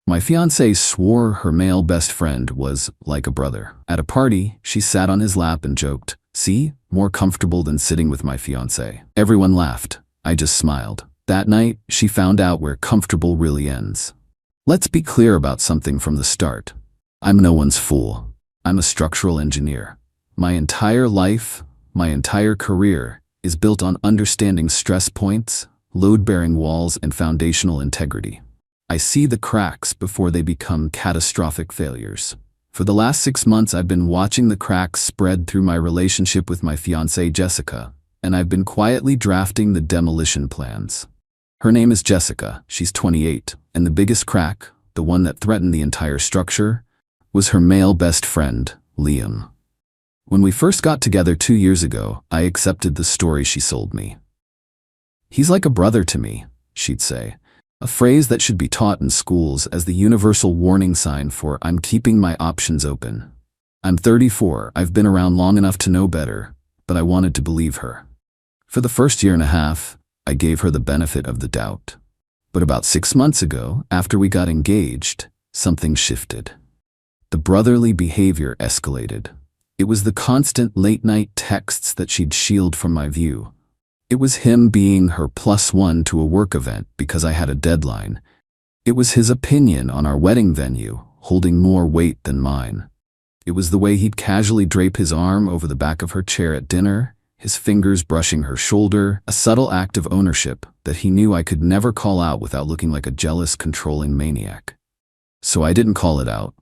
My fiancée swore her male best friend was like a brother. At a party, she sat on his lap and joked, "See, more comfortable than sitting with my fiancé." Everyone laughed. I just smiled. That night, she found out where comfortable really ends. Let's be clear about something from the start. I'm no one's fool. I'm a structural engineer. My entire life, my entire career, is built on understanding stress points, load-bearing walls, and foundational integrity. I see the cracks before they become catastrophic failures. For the last 6 months, I've been watching the cracks spread through my relationship with my fiancée Jessica, and I've been quietly drafting the demolition plans. Her name is Jessica, she's 28, and the biggest crack, the one that threatened the entire structure, was her male best friend, Liam. When we first got together 2 years ago, I accepted the story she sold me. "He's like a brother to me," she'd say, a phrase that should be taught in schools as the universal warning sign for "I'm keeping my options open." I'm 34, I've been around long enough to know better, but I wanted to believe her. For the first year and a half, I gave her the benefit of the doubt. But about 6 months ago, after we got engaged, something shifted. The brotherly behavior escalated. It was the constant late-night texts that she'd shield from my view. It was him being her +1 to a work event because I had a deadline. It was his opinion on our wedding venue, holding more weight than mine. It was the way he'd casually drape his arm over the back of her chair at dinner, his fingers brushing her shoulder, a subtle act of ownership that he knew I could never call out without looking like a jealous, controlling maniac. So I didn't call it out.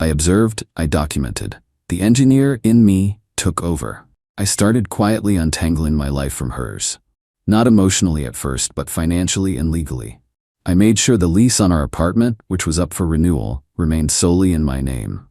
I observed, I documented. The engineer in me took over. I started quietly untangling my life from hers. Not emotionally at first, but financially and legally. I made sure the lease on our apartment, which was up for renewal, remained solely in my name.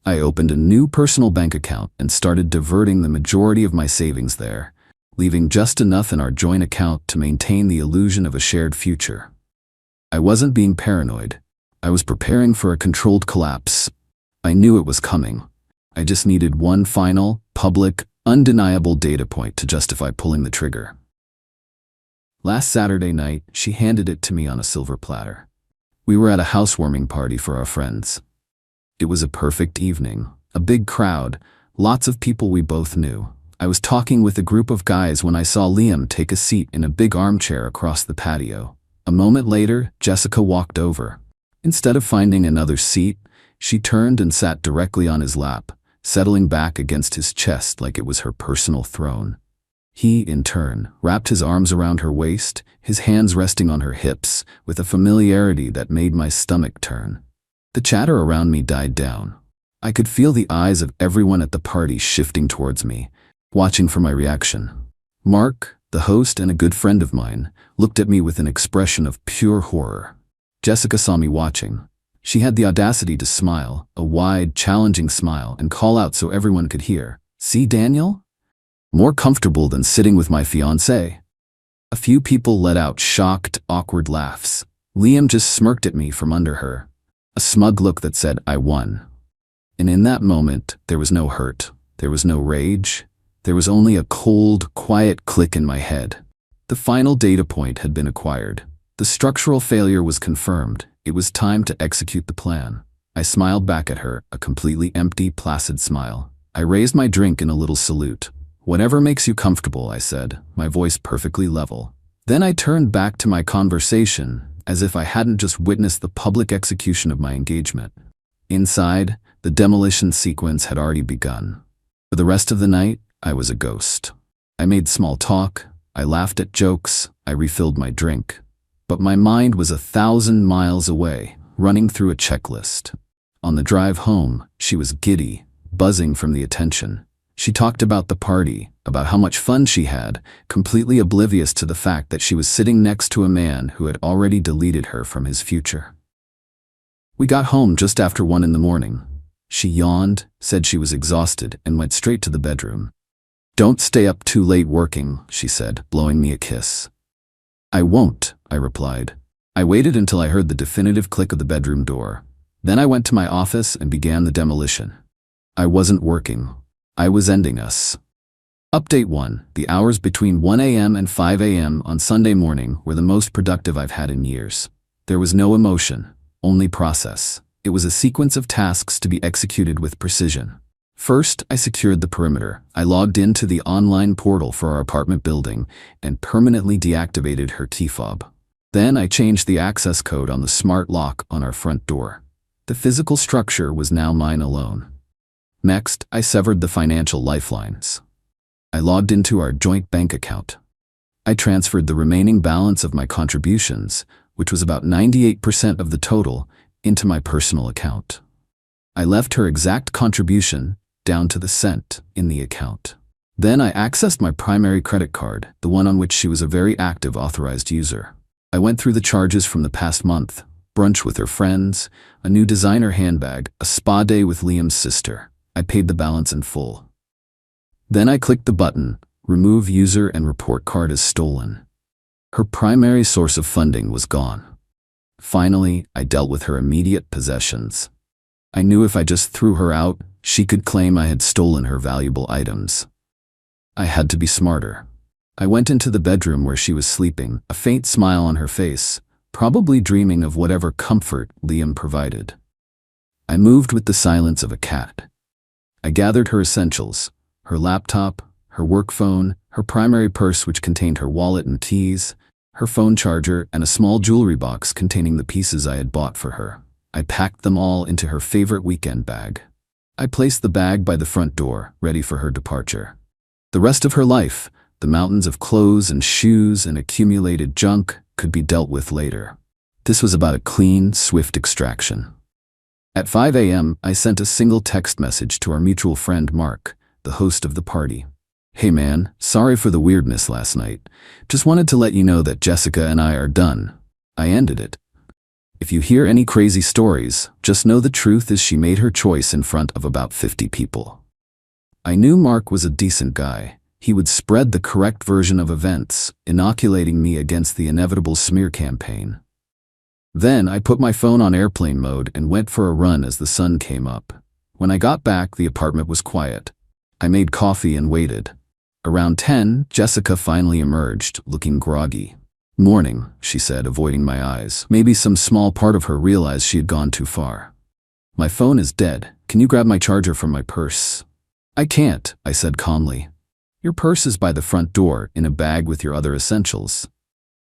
I opened a new personal bank account and started diverting the majority of my savings there, leaving just enough in our joint account to maintain the illusion of a shared future. I wasn't being paranoid. I was preparing for a controlled collapse. I knew it was coming. I just needed one final, public, undeniable data point to justify pulling the trigger. Last Saturday night, she handed it to me on a silver platter. We were at a housewarming party for our friends. It was a perfect evening, a big crowd, lots of people we both knew. I was talking with a group of guys when I saw Liam take a seat in a big armchair across the patio. A moment later, Jessica walked over. Instead of finding another seat, she turned and sat directly on his lap, settling back against his chest like it was her personal throne. He, in turn, wrapped his arms around her waist, his hands resting on her hips, with a familiarity that made my stomach turn. The chatter around me died down. I could feel the eyes of everyone at the party shifting towards me, watching for my reaction. Mark, the host and a good friend of mine, looked at me with an expression of pure horror. Jessica saw me watching. She had the audacity to smile, a wide, challenging smile, and call out so everyone could hear, "See, Daniel? More comfortable than sitting with my fiancé." A few people let out shocked, awkward laughs. Liam just smirked at me from under her, a smug look that said, "I won." And in that moment, there was no hurt, there was no rage, there was only a cold, quiet click in my head. The final data point had been acquired. The structural failure was confirmed. It was time to execute the plan. I smiled back at her, a completely empty, placid smile. I raised my drink in a little salute. "Whatever makes you comfortable," I said, my voice perfectly level. Then I turned back to my conversation, as if I hadn't just witnessed the public execution of my engagement. Inside, the demolition sequence had already begun. For the rest of the night, I was a ghost. I made small talk, I laughed at jokes, I refilled my drink. But my mind was 1,000 miles away, running through a checklist. On the drive home, she was giddy, buzzing from the attention. She talked about the party, about how much fun she had, completely oblivious to the fact that she was sitting next to a man who had already deleted her from his future. We got home just after 1 in the morning. She yawned, said she was exhausted, and went straight to the bedroom. "Don't stay up too late working," she said, blowing me a kiss. "I won't," I replied. I waited until I heard the definitive click of the bedroom door. Then I went to my office and began the demolition. I wasn't working. I was ending us. Update 1. The hours between 1 a.m. and 5 a.m. on Sunday morning were the most productive I've had in years. There was no emotion, only process. It was a sequence of tasks to be executed with precision. First, I secured the perimeter. I logged into the online portal for our apartment building and permanently deactivated her key fob. Then I changed the access code on the smart lock on our front door. The physical structure was now mine alone. Next, I severed the financial lifelines. I logged into our joint bank account. I transferred the remaining balance of my contributions, which was about 98% of the total, into my personal account. I left her exact contribution, down to the cent, in the account. Then I accessed my primary credit card, the one on which she was a very active authorized user. I went through the charges from the past month: brunch with her friends, a new designer handbag, a spa day with Liam's sister. I paid the balance in full. Then I clicked the button, remove user and report card as stolen. Her primary source of funding was gone. Finally, I dealt with her immediate possessions. I knew if I just threw her out, she could claim I had stolen her valuable items. I had to be smarter. I went into the bedroom where she was sleeping, a faint smile on her face, probably dreaming of whatever comfort Liam provided. I moved with the silence of a cat. I gathered her essentials: her laptop, her work phone, her primary purse which contained her wallet and keys, her phone charger, and a small jewelry box containing the pieces I had bought for her. I packed them all into her favorite weekend bag. I placed the bag by the front door, ready for her departure. The rest of her life, the mountains of clothes and shoes and accumulated junk, could be dealt with later. This was about a clean, swift extraction. At 5 a.m., I sent a single text message to our mutual friend Mark, the host of the party. "Hey man, sorry for the weirdness last night. Just wanted to let you know that Jessica and I are done." I ended it. "If you hear any crazy stories, just know the truth is she made her choice in front of about 50 people." I knew Mark was a decent guy. He would spread the correct version of events, inoculating me against the inevitable smear campaign. Then I put my phone on airplane mode and went for a run as the sun came up. When I got back, the apartment was quiet. I made coffee and waited. Around 10, Jessica finally emerged, looking groggy. "Morning," she said, avoiding my eyes. Maybe some small part of her realized she had gone too far. "My phone is dead. Can you grab my charger from my purse?" "I can't," I said calmly. "Your purse is by the front door, in a bag with your other essentials."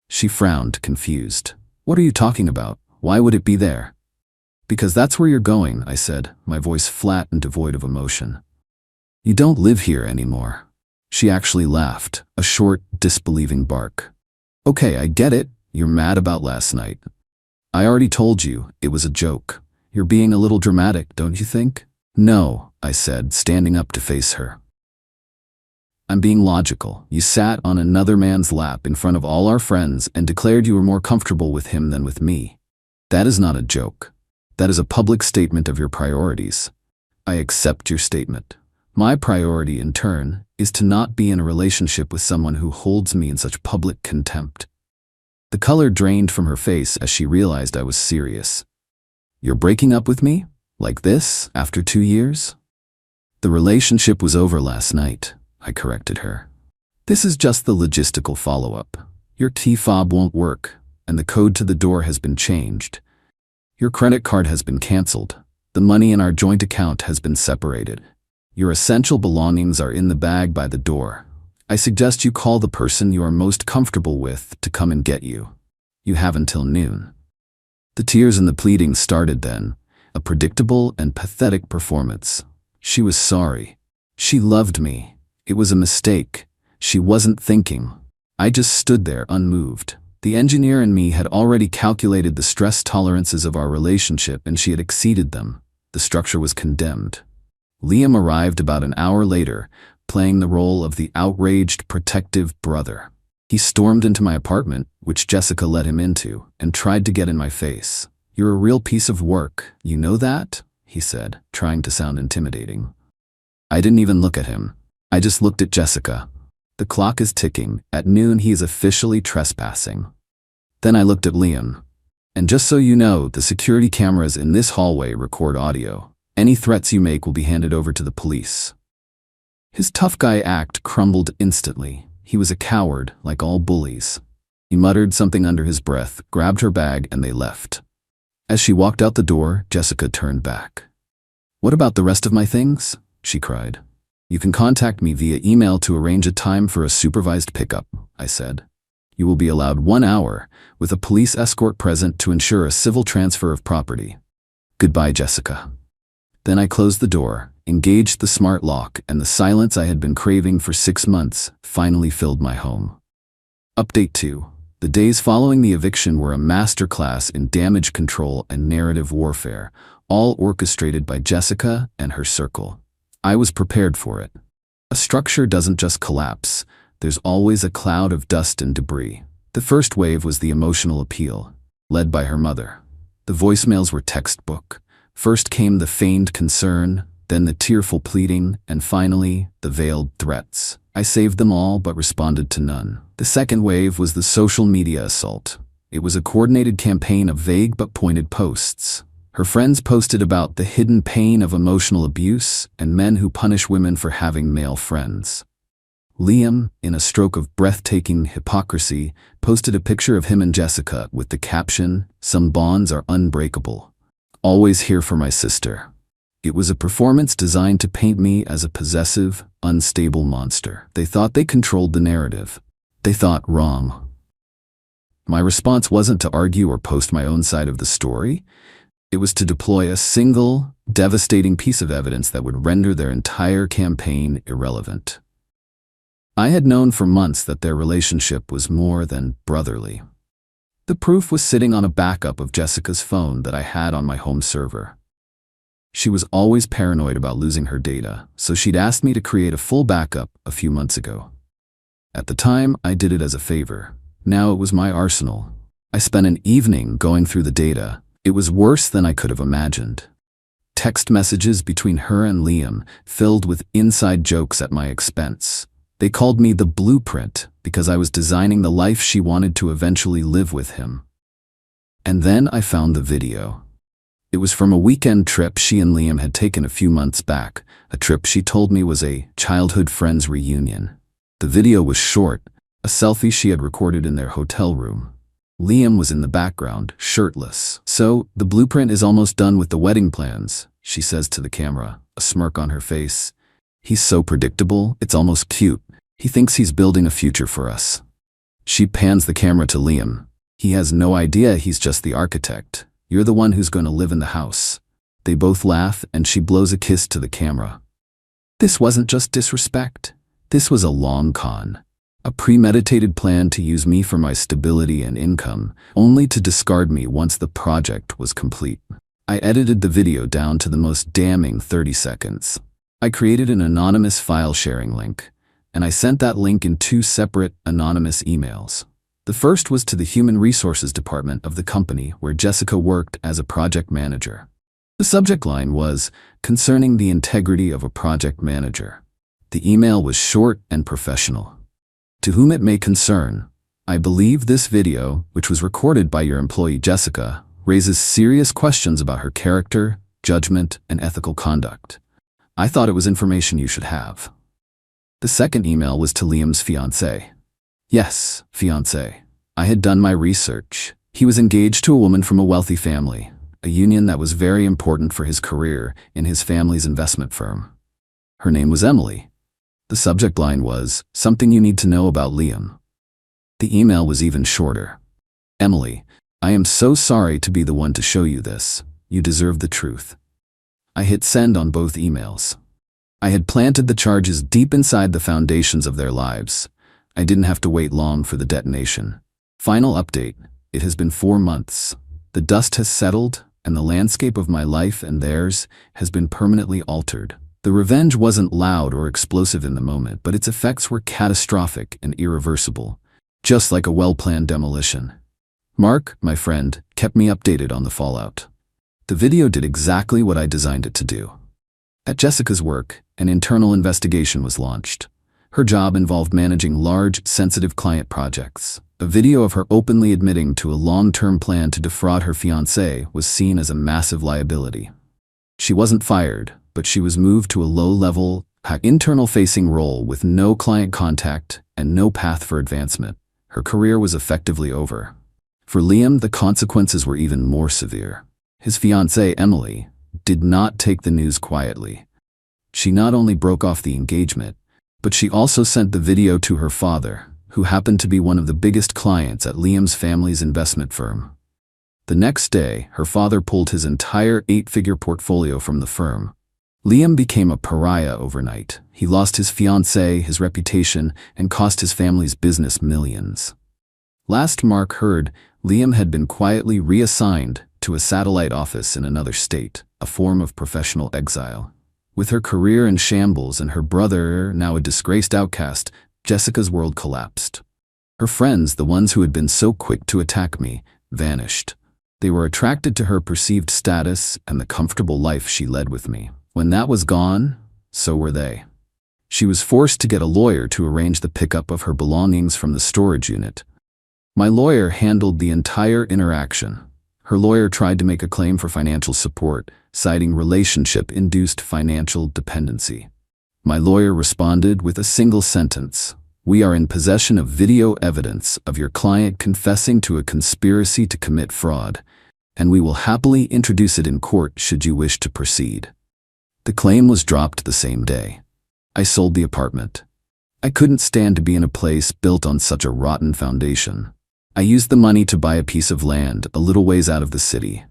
She frowned, confused. "What are you talking about? Why would it be there?" "Because that's where you're going," I said, my voice flat and devoid of emotion. "You don't live here anymore." She actually laughed, a short, disbelieving bark. "Okay, I get it. You're mad about last night. I already told you, it was a joke. You're being a little dramatic, don't you think?" "No," I said, standing up to face her. "I'm being logical. You sat on another man's lap in front of all our friends and declared you were more comfortable with him than with me. That is not a joke. That is a public statement of your priorities. I accept your statement. My priority, in turn, is to not be in a relationship with someone who holds me in such public contempt." The color drained from her face as she realized I was serious. "You're breaking up with me? Like this, after 2 years?" "The relationship was over last night," I corrected her. "This is just the logistical follow-up. Your key fob won't work, and the code to the door has been changed. Your credit card has been canceled. The money in our joint account has been separated. Your essential belongings are in the bag by the door. I suggest you call the person you are most comfortable with to come and get you. You have until noon." The tears and the pleading started then, a predictable and pathetic performance. She was sorry. She loved me. It was a mistake. She wasn't thinking. I just stood there unmoved. The engineer in me had already calculated the stress tolerances of our relationship and she had exceeded them. The structure was condemned. Liam arrived about an hour later, playing the role of the outraged, protective brother. He stormed into my apartment, which Jessica let him into, and tried to get in my face. "You're a real piece of work, you know that?" he said, trying to sound intimidating. I didn't even look at him. I just looked at Jessica. The clock is ticking. At noon, he is officially trespassing. Then I looked at Liam. "And just so you know, the security cameras in this hallway record audio. Any threats you make will be handed over to the police." His tough guy act crumbled instantly. He was a coward, like all bullies. He muttered something under his breath, grabbed her bag, and they left. As she walked out the door, Jessica turned back. "What about the rest of my things?" she cried. "You can contact me via email to arrange a time for a supervised pickup," I said. "You will be allowed 1 hour, with a police escort present to ensure a civil transfer of property. Goodbye, Jessica." Then I closed the door, engaged the smart lock, and the silence I had been craving for 6 months finally filled my home. Update 2. The days following the eviction were a masterclass in damage control and narrative warfare, all orchestrated by Jessica and her circle. I was prepared for it. A structure doesn't just collapse. There's always a cloud of dust and debris. The first wave was the emotional appeal, led by her mother. The voicemails were textbook. First came the feigned concern, then the tearful pleading, and finally, the veiled threats. I saved them all but responded to none. The second wave was the social media assault. It was a coordinated campaign of vague but pointed posts. Her friends posted about the hidden pain of emotional abuse and men who punish women for having male friends. Liam, in a stroke of breathtaking hypocrisy, posted a picture of him and Jessica with the caption, "Some bonds are unbreakable. Always here for my sister." It was a performance designed to paint me as a possessive, unstable monster. They thought they controlled the narrative. They thought wrong. My response wasn't to argue or post my own side of the story. It was to deploy a single, devastating piece of evidence that would render their entire campaign irrelevant. I had known for months that their relationship was more than brotherly. The proof was sitting on a backup of Jessica's phone that I had on my home server. She was always paranoid about losing her data, so she'd asked me to create a full backup a few months ago. At the time, I did it as a favor. Now it was my arsenal. I spent an evening going through the data. It was worse than I could have imagined. Text messages between her and Liam, filled with inside jokes at my expense. They called me the blueprint because I was designing the life she wanted to eventually live with him. And then I found the video. It was from a weekend trip she and Liam had taken a few months back, a trip she told me was a childhood friends reunion. The video was short, a selfie she had recorded in their hotel room. Liam was in the background, shirtless. "So, the blueprint is almost done with the wedding plans," she says to the camera, a smirk on her face. "He's so predictable, it's almost cute. He thinks he's building a future for us." She pans the camera to Liam. "He has no idea he's just the architect. You're the one who's going to live in the house." They both laugh and she blows a kiss to the camera. This wasn't just disrespect. This was a long con. A premeditated plan to use me for my stability and income, only to discard me once the project was complete. I edited the video down to the most damning 30 seconds. I created an anonymous file sharing link, and I sent that link in 2 separate, anonymous emails. The first was to the Human Resources Department of the company where Jessica worked as a project manager. The subject line was, "Concerning the integrity of a project manager." The email was short and professional. "To whom it may concern, I believe this video, which was recorded by your employee Jessica, raises serious questions about her character, judgment, and ethical conduct. I thought it was information you should have." The second email was to Liam's fiancé. Yes, fiancé. I had done my research. He was engaged to a woman from a wealthy family, a union that was very important for his career in his family's investment firm. Her name was Emily. The subject line was, "Something you need to know about Liam." The email was even shorter. "Emily, I am so sorry to be the one to show you this. You deserve the truth." I hit send on both emails. I had planted the charges deep inside the foundations of their lives. I didn't have to wait long for the detonation. Final update. It has been 4 months. The dust has settled, and the landscape of my life and theirs has been permanently altered. The revenge wasn't loud or explosive in the moment, but its effects were catastrophic and irreversible, just like a well-planned demolition. Mark, my friend, kept me updated on the fallout. The video did exactly what I designed it to do. At Jessica's work, an internal investigation was launched. Her job involved managing large, sensitive client projects. A video of her openly admitting to a long-term plan to defraud her fiancé was seen as a massive liability. She wasn't fired, but she was moved to a low-level, internal-facing role with no client contact and no path for advancement. Her career was effectively over. For Liam, the consequences were even more severe. His fiancée, Emily, did not take the news quietly. She not only broke off the engagement, but she also sent the video to her father, who happened to be one of the biggest clients at Liam's family's investment firm. The next day, her father pulled his entire 8-figure portfolio from the firm. Liam became a pariah overnight. He lost his fiancée, his reputation, and cost his family's business millions. Last Mark heard, Liam had been quietly reassigned to a satellite office in another state, a form of professional exile. With her career in shambles and her brother now a disgraced outcast, Jessica's world collapsed. Her friends, the ones who had been so quick to attack me, vanished. They were attracted to her perceived status and the comfortable life she led with me. When that was gone, so were they. She was forced to get a lawyer to arrange the pickup of her belongings from the storage unit. My lawyer handled the entire interaction. Her lawyer tried to make a claim for financial support, citing relationship-induced financial dependency. My lawyer responded with a single sentence: "We are in possession of video evidence of your client confessing to a conspiracy to commit fraud, and we will happily introduce it in court should you wish to proceed." The claim was dropped the same day. I sold the apartment. I couldn't stand to be in a place built on such a rotten foundation. I used the money to buy a piece of land a little ways out of the city.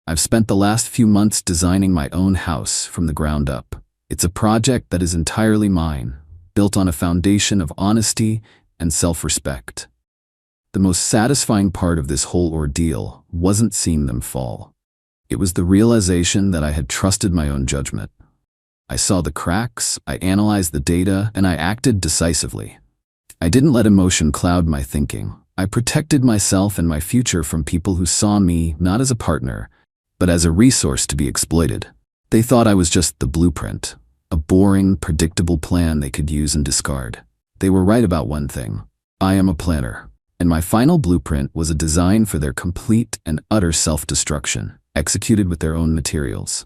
I've spent the last few months designing my own house from the ground up. It's a project that is entirely mine, built on a foundation of honesty and self-respect. The most satisfying part of this whole ordeal wasn't seeing them fall. It was the realization that I had trusted my own judgment. I saw the cracks, I analyzed the data, and I acted decisively. I didn't let emotion cloud my thinking. I protected myself and my future from people who saw me not as a partner, but as a resource to be exploited. They thought I was just the blueprint, a boring, predictable plan they could use and discard. They were right about one thing: I am a planner, and my final blueprint was a design for their complete and utter self-destruction, executed with their own materials.